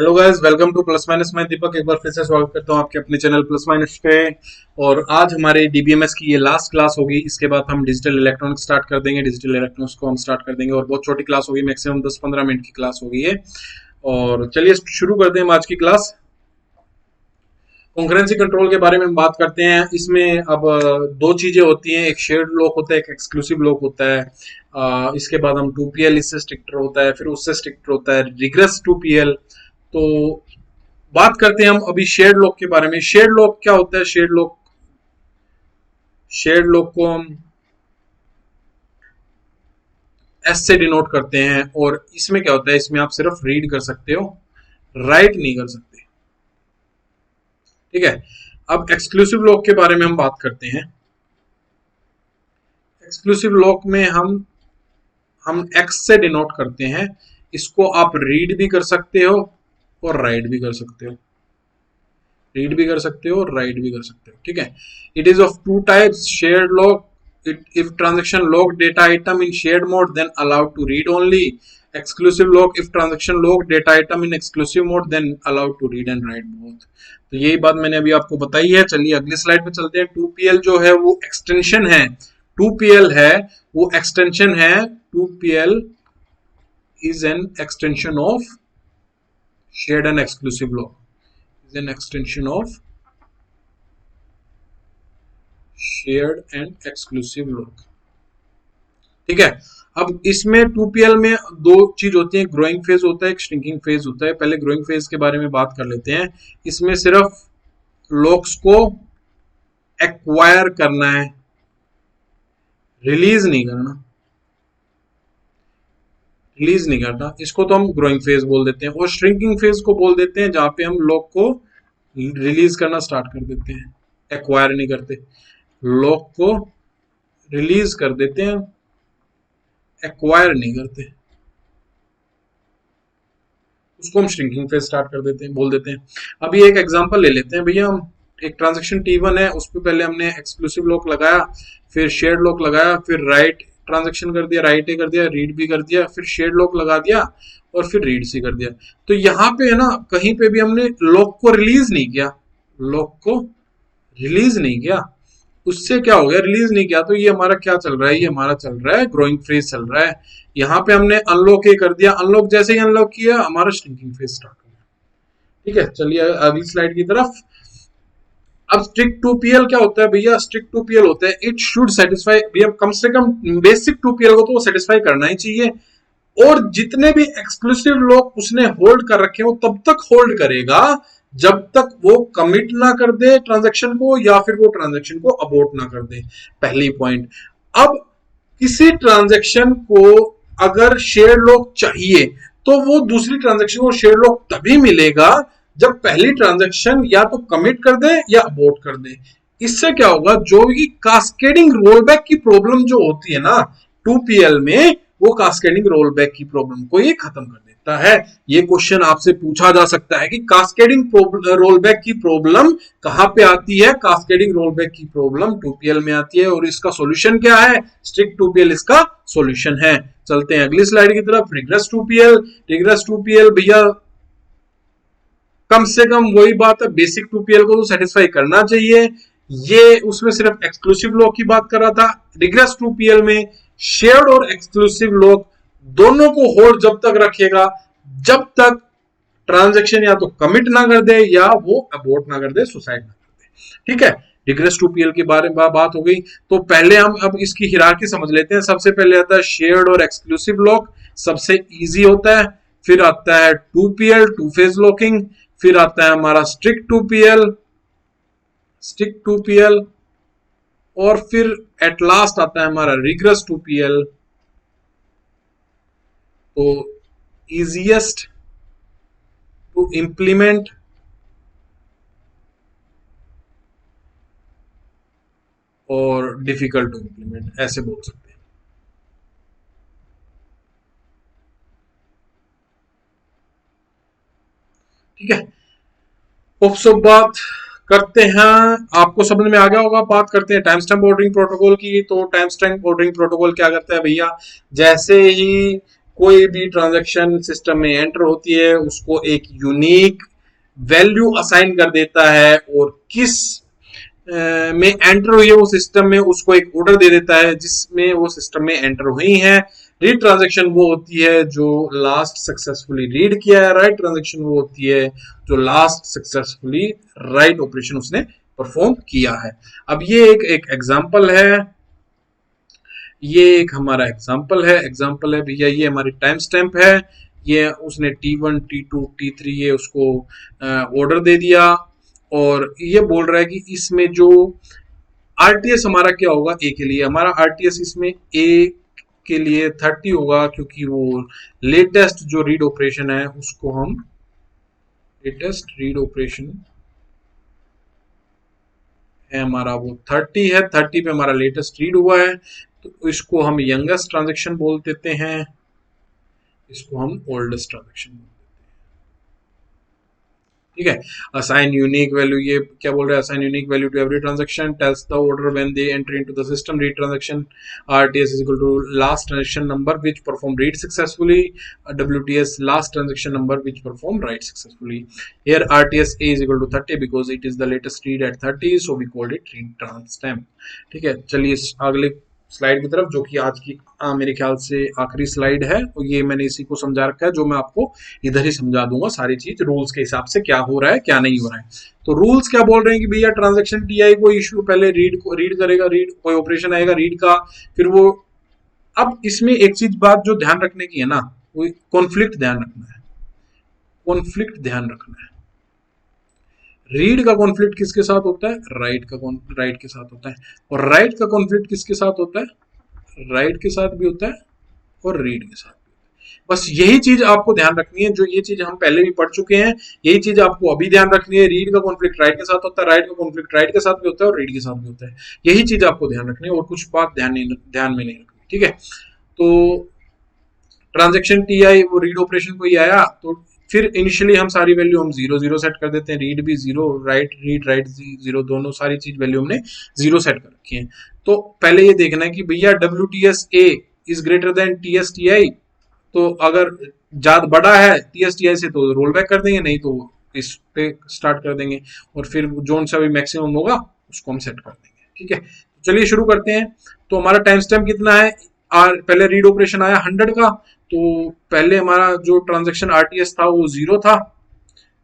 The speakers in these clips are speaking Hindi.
Hello guys, welcome two plus minus. मैं दीपक एक बार फिर से स्वागत करता हूं आपके अपने चैनल प्लस माइनस पे। और आज हमारे डीबीएमएस की ये लास्ट क्लास होगी। इसके बाद हम डिजिटल इलेक्ट्रॉनिक्स स्टार्ट कर देंगे। डिजिटल इलेक्ट्रॉनिक्स को हम स्टार्ट कर देंगे और बहुत छोटी क्लास होगी, मैक्सिमम 10-15 मिनट की क्लास होगी ये। और चलिए शुरू करते हैं हम आज की क्लास। कॉन्करेंसी कंट्रोल के बारे में हम बात करते हैं। इसमें अब दो चीजें होती हैं, एक शेयर्ड लॉक होता है, एक एक्सक्लूसिव लॉक होता है। इसके बाद हम 2PL इससे स्ट्रिक्टर होता है, फिर उससे स्ट्रिक्टर होता है रिग्रेस 2PL। तो बात करते हैं हम अभी शेयर्ड लॉक के बारे में। शेयर्ड लॉक क्या होता है? शेयर्ड लॉक को हम एस से डिनोट करते हैं। और इसमें क्या होता है, इसमें आप सिर्फ रीड कर सकते हो, राइट नहीं कर सकते। ठीक है। अब एक्सक्लूसिव लॉक के बारे में हम बात करते हैं। एक्सक्लूसिव लॉक में हम एक्स से डिनोट करते हैं। इसको आप रीड भी कर सकते हो और राइट भी कर सकते हो। रीड भी कर सकते हो और राइट भी कर सकते हो। ठीक है। It is of two types, shared lock if transaction locked data item in shared mode then allowed to read only. Exclusive lock if transaction locked data item in exclusive mode then allowed to read and write both. तो यही बात मैंने अभी आपको बताई है। चलिए अगली स्लाइड पे चलते हैं। 2PL जो है वो एक्सटेंशन है, 2PL है वो एक्सटेंशन है। 2PL is an extension of shared and exclusive lock, is an extension of shared and exclusive lock. ठीक है। अब इसमें 2PL में दो चीज होती है, ग्रोइंग फेज होता है, एक श्रिंकिंग फेज होता है। पहले ग्रोइंग फेज के बारे में बात कर लेते हैं। इसमें सिर्फ लॉक्स को एक्वायर करना है, रिलीज नहीं करना। रिलीज नहीं करना, इसको तो हम ग्रोइंग फेज बोल देते हैं। और श्रिंकिंग फेज को बोल देते हैं जहां पे हम लॉक को रिलीज करना स्टार्ट कर देते हैं, एक्वायर नहीं करते। लॉक को रिलीज कर देते हैं, एक्वायर नहीं करते। उसको हम श्रिंकिंग फेज स्टार्ट कर देते हैं, बोल देते हैं। अभी एक एग्जांपल ले लेते हैं भैया। हम एक ट्रांजैक्शन T1 है, उस पर पहले हमने एक्सक्लूसिव लॉक लगाया, फिर शेयर्ड लॉक लगाया, फिर राइट ट्रांजैक्शन कर दिया, राइट ए कर दिया, रीड भी कर दिया, फिर शेयर्ड लॉक लगा दिया और फिर रीड सी कर दिया। तो यहाँ पे है ना, कहीं पे भी हमने लॉक को रिलीज नहीं किया, लॉक को रिलीज नहीं किया। उससे क्या हो गया, रिलीज नहीं किया, तो ये हमारा क्या चल रहा है, ये हमारा चल रहा है ग्रोइंग फेज चल रहा है। यहाँ पे हमने अनलॉक ये कर दिया, अनलॉक जैसे ही अनलॉक किया हमारा श्रिंकिंग फेज स्टार्ट हो गया। ठीक है। चलिए अगली स्लाइड की तरफ। अब स्ट्रिक्ट 2PL क्या होता है भैया? स्ट्रिक्ट 2PL होता है इट शुड सेटिस्फाई, भैया कम से कम बेसिक 2PL को तो वो सेटिस्फाई करना ही चाहिए। और जितने भी एक्सक्लूसिव लॉक उसने होल्ड कर रखे हो तब तक होल्ड करेगा जब तक वो कमिट ना कर दे ट्रांजैक्शन को, या फिर वो ट्रांजैक्शन को अबॉर्ट ना कर दे। पहली पॉइंट। अब किसी ट्रांजैक्शन को अगर शेयर लॉक चाहिए तो वो दूसरी ट्रांजैक्शन को शेयर लॉक तभी मिलेगा जब पहली ट्रांजैक्शन या तो कमिट कर दे या अबॉर्ट कर दे। इससे क्या होगा, जो भी कास्केडिंग रोलबैक की प्रॉब्लम जो होती है ना 2PL में, वो कास्केडिंग रोलबैक की प्रॉब्लम को ये खत्म कर देता है। ये क्वेश्चन आपसे पूछा जा सकता है कि कास्केडिंग रोलबैक की प्रॉब्लम कहां पे आती है? कास्केडिंग रोलबैक की प्रॉब्लम 2PL में आती है। और इसका सॉल्यूशन क्या है? स्ट्रिक्ट 2PL इसका सॉल्यूशन है। चलते हैं अगली स्लाइड की तरफ। Regret 2PL। रिग्रेस 2PL भैया कम से कम वही बात है, बेसिक 2PL को तो सेटिस्फाई करना चाहिए। ये उसमें सिर्फ एक्सक्लूसिव लॉक की बात कर रहा था। रिग्रेस 2PL में शेयर्ड और एक्सक्लूसिव लॉक दोनों को होल्ड जब तक रखेगा जब तक ट्रांजैक्शन या तो कमिट ना कर दे या वो अबॉर्ट ना कर दे, सुसाइड ना कर दे। ठीक है। रिग्रेस 2PL के बारे में बात हो गई। तो पहले हम अब इसकी हिरार्की समझ लेते हैं। सबसे पहले आता है शेयर्ड और एक्सक्लूसिव लॉक, सबसे इजी होता है। फिर आता है 2PL, टू फेज लॉकिंग। फिर आता है हमारा स्ट्रिक्ट 2PL, और फिर एट लास्ट आता है हमारा रिग्रेस 2PL। तो इजीएस्ट टू इंप्लीमेंट और डिफिकल्ट टू इंप्लीमेंट, ऐसे बोल सकते हैं। ठीक है। खूब सब बात करते हैं, आपको समझ में आ गया होगा। बात करते हैं टाइम स्टैम्प ऑर्डरिंग प्रोटोकॉल की। तो टाइम स्टैम्प ऑर्डरिंग प्रोटोकॉल क्या करता है भैया? जैसे ही कोई भी ट्रांजैक्शन सिस्टम में एंटर होती है उसको एक यूनिक वैल्यू असाइन कर देता है, और किस में एंटर हुई है वो सिस्टम में उसको एक ऑर्डर दे देता है जिसमें वो सिस्टम में एंटर हुई है। रीड ट्रांजैक्शन वो होती है जो लास्ट सक्सेसफुली रीड किया है, राइट ट्रांजैक्शन वो होती है जो लास्ट सक्सेसफुली राइट ऑपरेशन उसने परफॉर्म किया है। अब ये एक एग्जांपल है, ये एक हमारा एग्जांपल है भैया, ये हमारी टाइम स्टैम्प है, ये उसने T1 T2 T3 ये उसको ऑर्डर दे दिया, और ये बोल रहा है कि इसमें जो आरटीएस हमारा क्या होगा, ए के लिए हमारा आरटीएस इसमें ए के लिए 30 होगा, क्योंकि वो लेटेस्ट जो रीड ऑपरेशन है उसको हम लेटेस्ट रीड ऑपरेशन है हमारा वो 30 है, 30 पे हमारा लेटेस्ट रीड हुआ है, तो इसको हम यंगेस्ट ट्रांजेक्शन बोल देते हैं, इसको हम ओल्डेस्ट ट्रांजेक्शन बोल देते हैं। ठीक है। असाइन यूनिक वैल्यू, ये क्या बोल रहा है, assign unique value to every transaction, tells the order when they enter into the system, read transaction, RTS is equal to last transaction number which perform read successfully, WTS last transaction number which perform write successfully. Here RTS A is equal to 30 because it is the latest read at 30, so we called it read timestamp. ठीक है, चलिए अगले स्लाइड की तरफ, जो कि आज की मेरे ख्याल से आखिरी स्लाइड है, और ये मैंने इसी को समझा रखा है, जो मैं आपको इधर ही समझा दूंगा सारी चीज रूल्स के हिसाब से क्या हो रहा है क्या नहीं हो रहा है। तो रूल्स क्या बोल रहे हैं कि भैया ट्रांजैक्शन टीआई को इशू पहले रीड करेगा, रीड कोई ऑपरेशन आएगा रीड का, फिर वो, अब इसमें एक चीज बात जो ध्यान रखने की है ना, वो कॉन्फ्लिक्ट ध्यान रखना है, कॉन्फ्लिक्ट ध्यान रखना है। रीड का कॉन्फ्लिक्ट किसके साथ होता है, राइट के साथ होता है, और राइट का कॉन्फ्लिक्ट किसके साथ होता है, राइट के साथ भी होता है और रीड के साथ भी। बस यही चीज आपको ध्यान रखनी है, जो ये चीज हम पहले भी पढ़ चुके हैं, यही चीज आपको अभी ध्यान रखनी है। रीड का कॉन्फ्लिक्ट राइट के साथ होता है, राइट का कॉन्फ्लिक्ट राइट के साथ भी होता है और रीड के साथ भी होता है, यही चीज आपको ध्यान रखनी है, और कुछ बात ध्यान में नहीं रखनी। ठीक है, तो ट्रांजेक्शन टी आई वो रीड ऑपरेशन को ही आया, तो फिर इनिशियली हम सारी वैल्यू हम 0 0 सेट कर देते हैं, रीड भी 0, रीड राइट 0, दोनों सारी चीज वैल्यू हमने 0 सेट कर रखी है। तो पहले ये देखना है कि भैया WTS A is greater than TSTI, तो अगर ज्यादा बड़ा है TSTI से तो रोल बैक कर देंगे, नहीं तो इस पे स्टार्ट कर देंगे, और फिर जोन सा भी मैक्सिमम होगा उसको हम सेट कर देंगे। ठीक है, चलिए शुरू करते हैं। तो हमारा टाइम स्टैम्प कितना है, पहले रीड ऑपरेशन आया 100 का, तो पहले हमारा जो ट्रांजैक्शन आरटीएस था वो 0 था,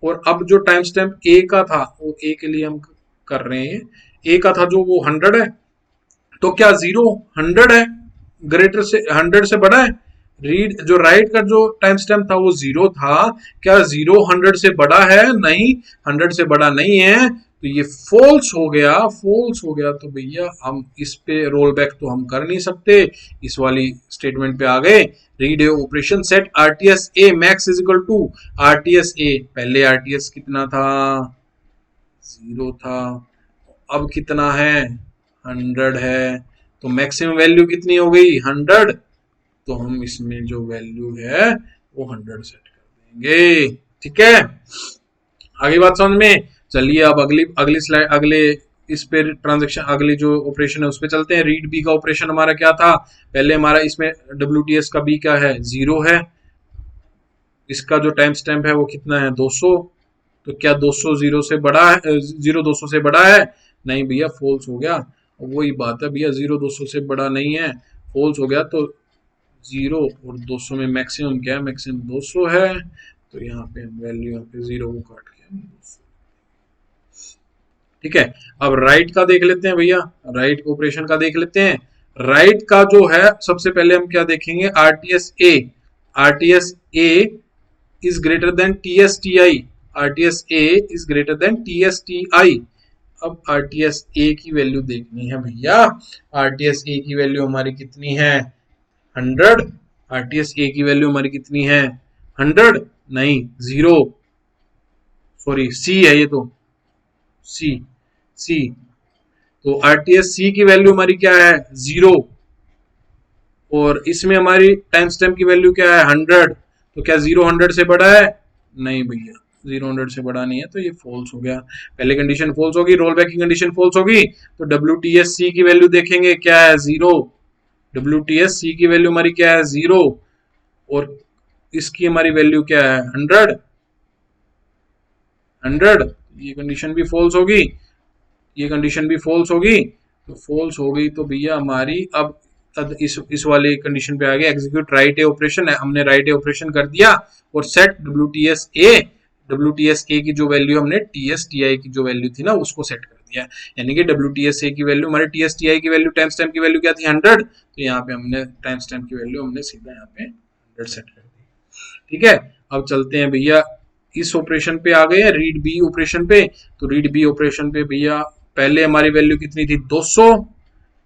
और अब जो टाइम स्टैम्प ए का था वो ए के लिए हम कर रहे हैं, ए का था जो वो 100 है, तो क्या 0 100 है, ग्रेटर से 100 से बड़ा है, रीड जो राइट का जो टाइम स्टैम्प था वो 0 था, क्या 0 100 से बड़ा है, नहीं 100 से बड़ा नहीं है, तो ये फॉल्स हो गया, तो भैया हम इस पे रोल बैक तो हम कर नहीं सकते, इस वाली स्टेटमेंट पे आ गए, read operation set RTS A max is equal to RTS A, पहले आरटीएस कितना था 0 था, अब कितना है 100 है, तो मैक्सिमम वैल्यू कितनी हो गई 100, तो हम इसमें जो वैल्यू है वो 100 सेट कर देंगे। ठीक है, आगे बात समझ में। चलिए अब अगली स्लाइड, अगले इस पे ट्रांजेक्शन, अगली जो ऑपरेशन है उस पे चलते हैं। रीड बी का ऑपरेशन हमारा क्या था, पहले हमारा इसमें WTS का बी क्या है 0 है, इसका जो टाइम स्टैम्प है वो कितना है 200, तो क्या 200 0 से बड़ा है, 0 200 से बड़ा है, नहीं भैया फॉल्स हो गया, वही बात है भैया 0 200 से बड़ा नहीं है, फॉल्स हो गया, तो 0 और 200 में मैक्सिमम क्या है, मैक्सिमम 200 है, तो यहाँ पे वैल्यू यहाँ पे 0 को काट के 200। ठीक है, अब राइट का देख लेते हैं भैया, राइट ऑपरेशन का देख लेते हैं। राइट का जो है सबसे पहले हम क्या देखेंगे, RTS A is greater than TSTI, RTS A is greater than TSTI। अब आरटीएस ए की वैल्यू देखनी है भैया, आरटीएस ए की वैल्यू हमारी कितनी है 100, आरटीएस ए की वैल्यू हमारी कितनी है 100, नहीं 0, सॉरी सी है ये, तो सी, तो आरटीएस सी की वैल्यू हमारी क्या है 0, और इसमें हमारी टाइम स्टैम्प की वैल्यू क्या है 100, तो क्या 0 100 से बड़ा है, नहीं भैया 0 100 से बड़ा नहीं है, तो ये फॉल्स हो गया, पहले कंडीशन फॉल्स होगी, रोल बैक की कंडीशन फॉल्स होगी, तो WTS सी की वैल्यू देखेंगे क्या है 0, WTS सी की वैल्यू हमारी क्या है 0, और इसकी हमारी वैल्यू क्या है 100, ये कंडीशन भी फॉल्स होगी, ये कंडीशन भी फॉल्स होगी, तो फॉल्स हो गई तो भैया हमारी अब इस वाले कंडीशन पे आ गया एग्जीक्यूट राइट ए ऑपरेशन है, हमने राइट ए ऑपरेशन कर दिया और set W T S A की जो वैल्यू हमने टी एस टी आई की जो वैल्यू थी ना उसको सेट कर दिया, यानी कि डब्ल्यू टी एस ए की वैल्यू हमारे टी एस टी आई की वैल्यू टाइम स्टैम्प की वैल्यू क्या थी 100, तो यहाँ पे हमने टाइम स्टैम्प की वैल्यू हमने सीधा यहाँ पे 100 सेट कर दी। ठीक है, अब चलते हैं भैया इस ऑपरेशन पे आ गए हैं रीड बी ऑपरेशन पे। तो रीड बी ऑपरेशन पे भैया पहले हमारी वैल्यू कितनी थी 200,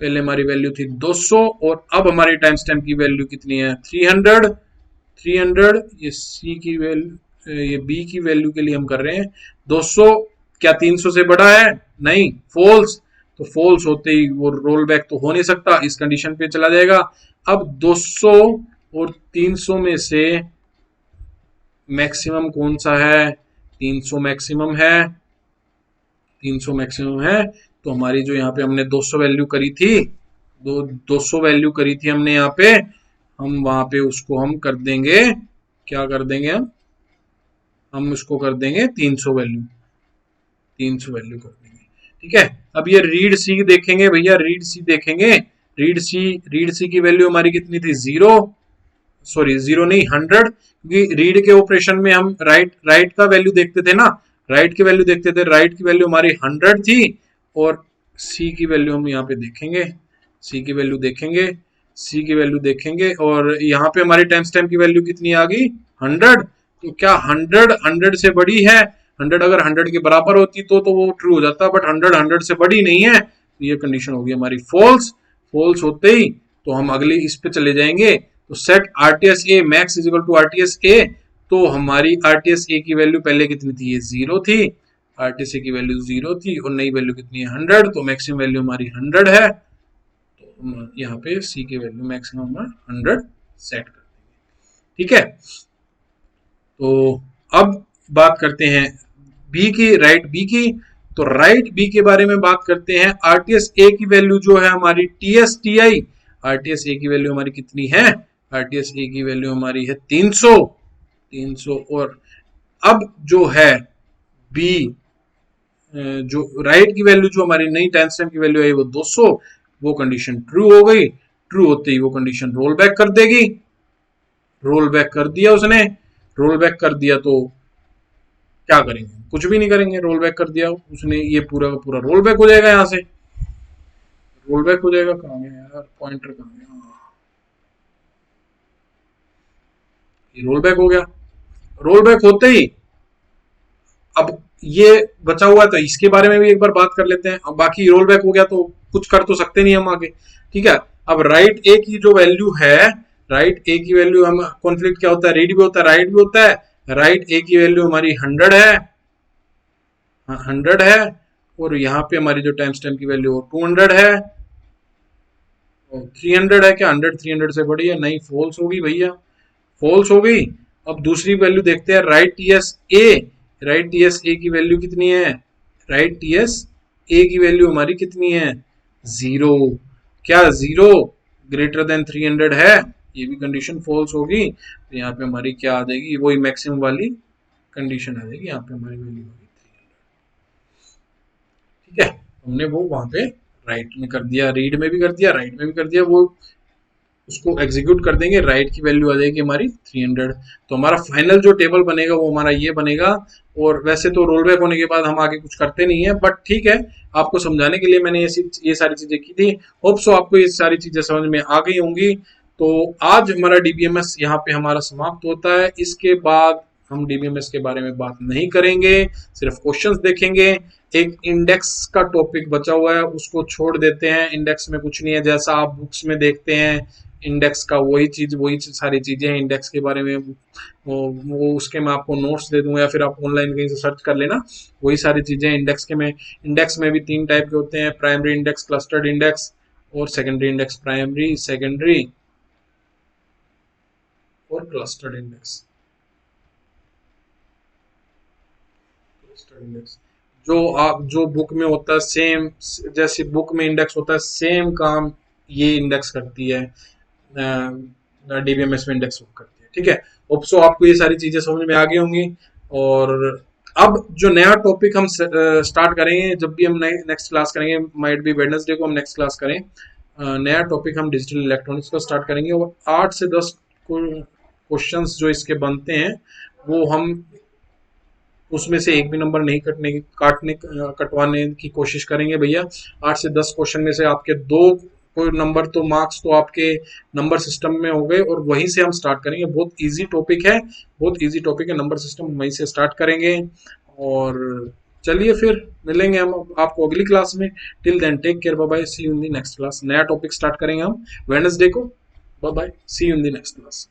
पहले हमारी वैल्यू थी 200 और अब हमारी टाइम स्टैम्प की वैल्यू कितनी है 300। ये सी की वैल्यू, ये बी की वैल्यू के लिए हम कर रहे हैं 200, क्या 300 से बड़ा है, नहीं, फॉल्स, तो फॉल्स होते ही वो रोल बैक तो हो नहीं सकता, इस कंडीशन पे चला जाएगा। अब 200 और 300 में से मैक्सिमम कौन सा है, 300 मैक्सिमम है, 300 मैक्सिमम है, तो हमारी जो यहाँ पे हमने 200 वैल्यू करी थी, 200 वैल्यू करी थी हमने यहाँ पे, हम वहां पे उसको हम कर देंगे, क्या कर देंगे हम उसको कर देंगे 300 वैल्यू, 300 वैल्यू कर देंगे। ठीक है, अब ये रीड सी देखेंगे भैया, रीड सी देखेंगे, रीड सी की वैल्यू हमारी कितनी थी 0, सॉरी 0 नहीं 100, क्योंकि रीड के ऑपरेशन में हम राइट का वैल्यू देखते थे ना, राइट की वैल्यू देखते थे, राइट की वैल्यू हमारी 100 थी और सी की वैल्यू हम यहाँ पे देखेंगे, सी की वैल्यू देखेंगे, सी की वैल्यू देखेंगे और यहाँ पे हमारी टाइम स्टैम्प की वैल्यू कितनी आ गई 100, तो क्या 100 से बड़ी है, 100 अगर 100 के बराबर होती तो वो ट्रू हो जाता, बट 100 से बड़ी नहीं है, तो ये कंडीशन होगी हमारी फॉल्स। फॉल्स होते ही तो हम अगले इस पे चले जाएंगे, तो set RTS A max is equal to RTS A, तो हमारी आरटीएस ए की वैल्यू पहले कितनी थी, ये 0 थी, आरटीएस ए की वैल्यू 0 थी और नई वैल्यू कितनी है 100, तो मैक्सिमम वैल्यू हमारी 100 है, तो यहाँ पे सी की वैल्यू मैक्सिमम 100 सेट कर देंगे। ठीक है, तो अब बात करते हैं बी की, राइट बी की, तो राइट बी के बारे में बात करते हैं। आरटीएस ए की वैल्यू जो है हमारी टीएस टी आई, आरटीएस ए की वैल्यू हमारी कितनी है, आरटीएस ए की वैल्यू हमारी है 300 और अब जो है बी, जो राइट की वैल्यू जो हमारी नई टाइम स्टैम्प की वैल्यू है वो 200, वो कंडीशन ट्रू हो गई, ट्रू होते ही वो कंडीशन रोल बैक कर देगी, रोल बैक कर दिया उसने, रोल बैक कर दिया तो क्या करेंगे, कुछ भी नहीं करेंगे, रोल बैक कर दिया उसने, ये पूरा का पूरा रोल बैक हो जाएगा, यहाँ से रोल बैक हो जाएगा, कहाँ गया यार पॉइंटर, कहाँ गया, ये रोल बैक हो गया, रोल बैक होते ही अब ये बचा हुआ है तो इसके बारे में भी एक बार बात कर लेते हैं। अब बाकी रोल बैक हो गया तो कुछ कर तो सकते नहीं हम आगे। ठीक है, अब राइट ए की जो वैल्यू है, राइट ए की वैल्यू, हम कॉन्फ्लिक्ट क्या होता है, रीड भी होता है राइट भी होता है, राइट ए की वैल्यू हमारी 100 है, 100 है और यहाँ पे हमारी जो टाइम स्टैम्प की वैल्यू 200 है, 300 है, क्या 100 300 से बड़ी है, नहीं, फॉल्स होगी भैया, फॉल्स हो गई। अब दूसरी वैल्यू देखते हैं राइट टीएस ए, राइट टीएस ए की वैल्यू कितनी है, राइट टीएस ए की वैल्यू हमारी कितनी है 0, क्या 0 ग्रेटर देन 300 है, ये भी कंडीशन फॉल्स होगी, तो यहाँ पे हमारी क्या आ जाएगी, वही मैक्सिमम वाली कंडीशन आ जाएगी, यहाँ पे हमारी वैल्यू होगी 300। ठीक है, हमने वो वहां पे राइट में कर दिया, रीड में भी कर दिया, राइट में भी कर दिया, वो उसको एग्जीक्यूट कर देंगे, राइट की वैल्यू आ जाएगी हमारी 300, तो हमारा फाइनल जो टेबल बनेगा वो हमारा ये बनेगा। और वैसे तो रोल बैक होने के बाद हम आगे कुछ करते नहीं है, बट ठीक है, आपको समझाने के लिए मैंने ये सारी चीजें की थी, होप सो आपको ये सारी चीजें समझ में आ गई होंगी। तो आज हमारा डीबीएमएस यहाँ पे हमारा समाप्त होता है, इसके बाद हम डीबीएमएस के बारे में बात नहीं करेंगे, सिर्फ क्वेश्चंस देखेंगे, एक इंडेक्स का टॉपिक बचा हुआ है उसको छोड़ देते हैं, इंडेक्स में कुछ नहीं है, जैसा आप बुक्स में देखते हैं इंडेक्स का वही सारी चीजें हैं इंडेक्स के बारे में, वो उसके मैं आपको नोट्स दे दूंगा या फिर आप ऑनलाइन कहीं से सर्च कर लेना, वही सारी चीजें इंडेक्स के में। इंडेक्स में भी 3 टाइप के होते हैं, प्राइमरी इंडेक्स, क्लस्टर्ड इंडेक्स और सेकेंडरी इंडेक्स, प्राइमरी, सेकेंडरी और क्लस्टर्ड इंडेक्स। जो बुक में होता है सेम, जैसे बुक में इंडेक्स होता है सेम काम ये इंडेक्स करती है, डीबीएमएस में इंडेक्स करती है। ठीक है। होप सो आपको ये सारी चीजें समझ में आ गई होंगी। और अब जो नया टॉपिक हम स्टार्ट करेंगे, जब भी हम नेक्स्ट क्लास करेंगे, माइट बी वेडनेसडे को हम नेक्स्ट क्लास करें, नया टॉपिक हम डिजिटल इलेक्ट्रॉनिक्स का स्टार्ट करेंगे। और 8 से 10 क्वेश्चंस जो इसके बनते हैं वो हम उसमें से एक भी नंबर नहीं कटवाने की कोशिश करेंगे भैया। 8 से 10 क्वेश्चन में से आपके दो कोई नंबर तो मार्क्स तो आपके नंबर सिस्टम में हो गए, और वहीं से हम स्टार्ट करेंगे। बहुत इजी टॉपिक है, बहुत इजी टॉपिक है, नंबर सिस्टम वहीं से स्टार्ट करेंगे। और चलिए फिर मिलेंगे हम आपको अगली क्लास में। Till then take care, bye bye, see you in the next class. नया टॉपिक स्टार्ट करेंगे हम वेडनेसडे को। Bye bye, see you in the next class.